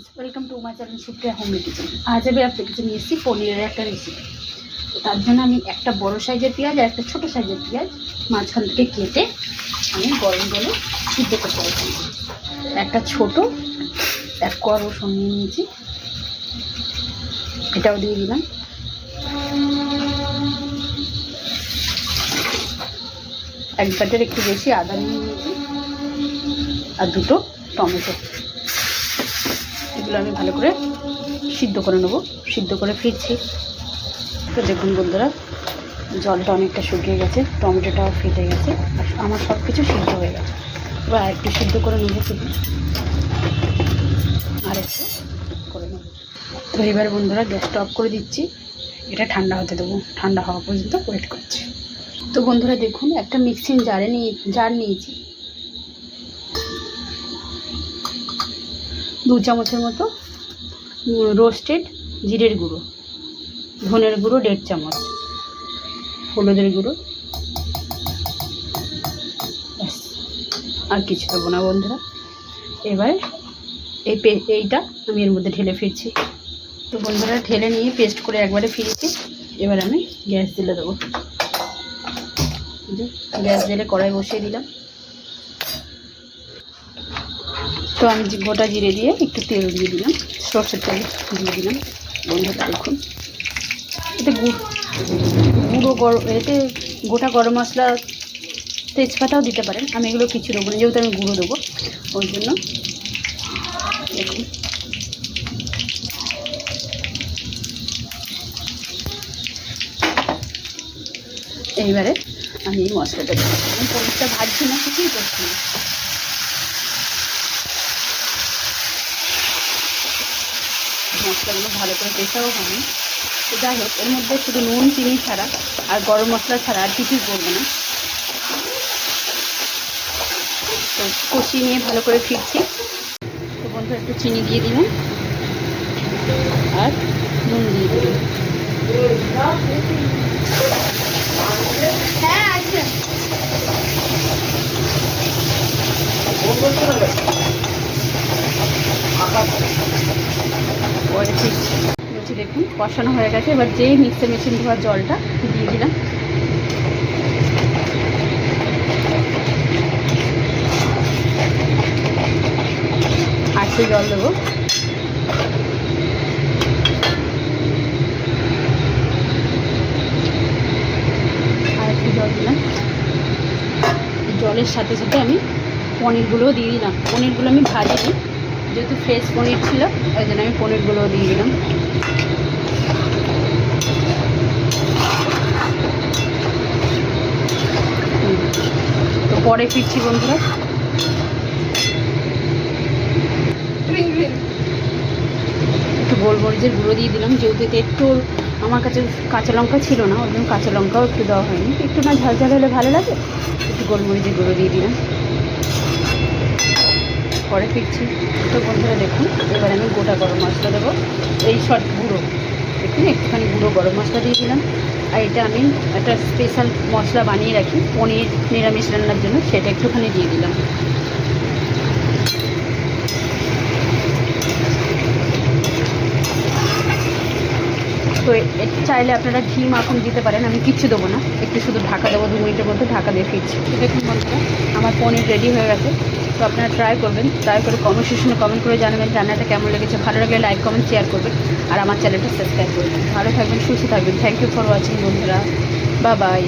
Friends, welcome to my channel Supriya home kitchen. आज আমি আপনাদের কাছে নিয়ে এসেছি পনিরের একটা রেসিপি। তো তার জন্য আমি একটা বড় সাইজের পেঁয়াজ আর একটা ছোটো সাইজের পেঁয়াজ মাঝখান থেকে কেটে আমি গরম জলে সিদ্ধ করতে পারছি। একটা ছোট এক কোয়া রসুন নিয়ে নিয়েছি, এটাও দিয়ে দিলাম। এক বাটির একটু বেশি আদা নিয়ে নিয়েছি আর দুটো টমেটো। এগুলো আমি ভালো করে সিদ্ধ করে নেবো। সিদ্ধ করে ফিরছি। তো দেখুন বন্ধুরা, জলটা অনেকটা শুকিয়ে গেছে, টমেটোটাও ফেটে গেছে, আর আমার সব কিছু সিদ্ধ হয়ে গেছে। এবার একটু সিদ্ধ করে নেবো শুধু, আর একটু করে নেবো। তো এবার বন্ধুরা গ্যাসটা অফ করে দিচ্ছি, এটা ঠান্ডা হতে দেবো। ঠান্ডা হওয়া পর্যন্ত ওয়েট করছি। তো বন্ধুরা দেখুন, একটা মিক্সিং জার নিয়েছি, 2 চামচের মতো রোস্টেড জিরের গুঁড়ো, ধনের গুঁড়ো 1.5 চামচ, হলুদের গুঁড়ো, আর কিছু দেবো না বন্ধুরা। এবার এইটা আমি এর মধ্যে ঢেলে ফিরছি। তো বন্ধুরা ঢেলে নিয়ে পেস্ট করে একবারে ফিরেছি। এবার আমি গ্যাস দিলে দেবো। গ্যাস দিলে কড়াই বসিয়ে দিলাম। তো আমি গোটা জিরে দিয়ে একটু তেল দিয়ে দিলাম, সরষের তেল দিয়ে দিলাম। বন্ধুরা দেখুন, এতে এতে গোটা গরম মশলা, তেজপাতাও দিতে পারেন। আমি এগুলো কিছু দেবো না, যেহেতু আমি গুঁড়ো দেবো ওই জন্য। দেখুন এইবারে আমি এই মশলাটা দেবো। আমি পনিরটা ভাজছি না, কিছুই করছি না। মশলাগুলো ভালো করে পেশাও হয়নি। তো যাই হোক, এর মধ্যে শুধু নুন চিনি ছাড়া আর গরম মশলা ছাড়া আর কিছুই করবো না। তো কষিয়ে নিয়ে ভালো করে ফিরছি। তো বন্ধুরা একটু চিনি দিয়ে দিলাম আর নুন দিয়ে দিলাম। পরে ফিরছি। বলছি দেখুন কষানো হয়ে গেছে। এবার যেই মিক্সার মেশিন ধোয়ার জলটা দিয়ে দিলাম। আর একটু জল দেবো। আর একটু জল দিলাম। জলের সাথে সাথে আমি পনিরগুলোও দিয়ে দিলাম। পনিরগুলো আমি ভাজিনি, যেহেতু ফ্রেশ পনির ছিল ওই জন্য আমি পনিরগুলোও দিয়ে দিলাম। তো পরে ফিরছি বন্ধুরা। একটু গোলমরিচের গুঁড়ো দিয়ে দিলাম, যেহেতু এতে একটু আমার কাছে কাঁচা লঙ্কা ছিল না, ওই জন্য কাঁচা লঙ্কাও একটু দেওয়া হয়নি। একটু না ঝাল ঝাল হলে ভালো লাগে, একটু গোলমরিচের গুঁড়ো দিয়ে দিলাম। পরে ফিরছি। তো বন্ধুরা দেখুন, এবার আমি গোটা গরম মশলা দেবো, এই গুঁড়ো দেখুন, একটুখানি গুঁড়ো গরম মশলা দিয়ে দিলাম। আর এটা আমি একটা স্পেশাল মশলা বানিয়ে রাখি পনির নিরামিষ রান্নার জন্য, সেটা একটুখানি দিয়ে দিলাম। তো চাইলে আপনারা ঘি মাখন দিতে পারেন, আমি কিচ্ছু দেবো না, একটু শুধু ঢাকা দেবো। 2 মিনিটের মধ্যে ঢাকা দিয়ে ফিরছি। দেখুন বন্ধুরা, আমার পনির রেডি হয়ে গেছে। তো আপনারা ট্রাই করবেন, ট্রাই করে কমেন্ট সেকশনে কমেন্ট করে জানাবেন রান্নাটা কেমন লেগেছে। ভালো লাগলে লাইক কমেন্ট শেয়ার করবেন, আর আমার চ্যানেলটা সাবস্ক্রাইব করবেন। ভালো থাকবেন, সুস্থ থাকবেন। থ্যাংক ইউ ফর ওয়াচিং বন্ধুরা, বাই বাই।